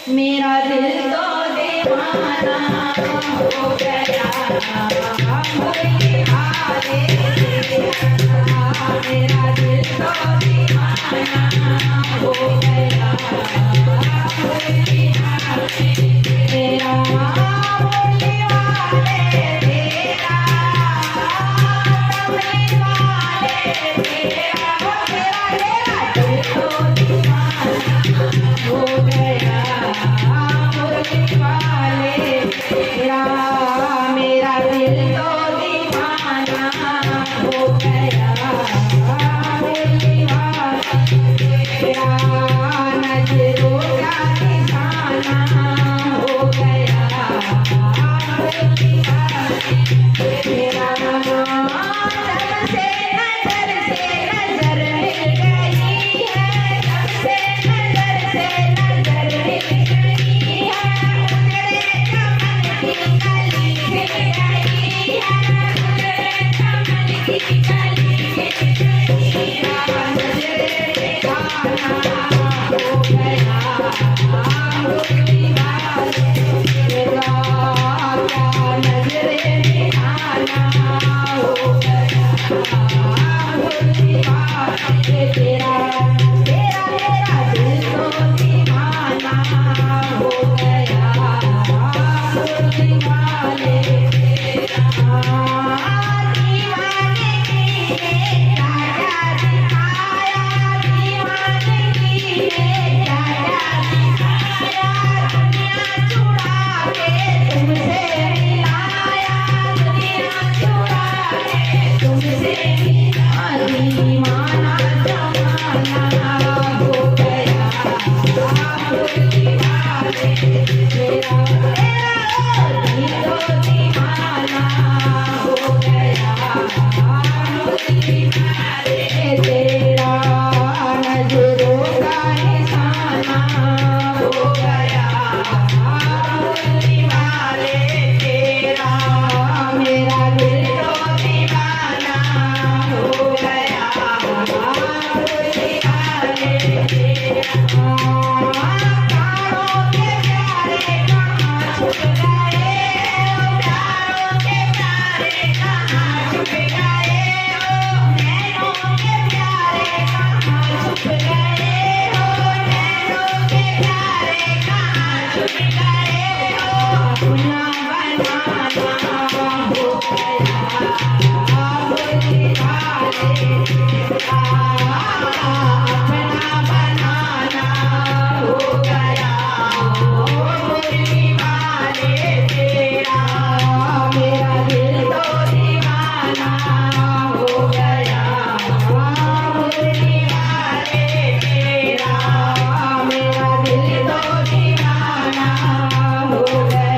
मेरा दिल तो दीवाना हो गया मुरली वाले तेरा। मेरा दिल तो दीवाना हो गया मुरली वाले तेरा। मुरली वाले तेरा कमली वाले तेरा। मेरा दिल तो दीवाना हो गया मुरली वाले तेरा। मेरा दिल तो दीवाना हो गया मुरली वाले तेरा। नजरों का दीवाना हो गया मुरली वाले तेरा। जब से नजर मिल गई है, जब से नजर मिल गई है, तेरे चमन की कली खिल गई है, तेरे चमन की कली खिल गई है। नजरे दीवाना हो गया मुरली वाले तेरा। क्या नजरे दीवाना हो गया मुरली वाले तेरा। तेरा मेरा दिल तो दीवाना हो गया मुरली वाले तेरा। दीवानगी ने क्या क्या दिखाया, दीवानगी ने क्या क्या दिखाया। दुनिया चुरा के तुमसे मिलाया, दुनिया चुरा के तुमसे मिला। दीवाना जमाना हो गया मुरली वाले तेरा। तेरा दिल तो दीवाना हो गया मुरली वाले तेरा। नजरों का निशाना हो गया मुरली वाले तेरा। मेरा दिल तो दीवाना हो गया मुरली वाले तेरा। प्यारों के प्यारे कहाँ छुप गए हो, प्यारों के प्यारे कहाँ छुप गए हो। नैनों के प्यारे कहाँ छुप गए हो, नैनों के प्यारे कहाँ छुप गए हो। अपना बनाना हो गया मुरली वाले तेरा। अपना बनाना हो गया मुरली वाले तेरा। मेरा दिल तो दीवाना हो गया मुरली वाले तेरा। मेरा दिल तो दीवाना हो गया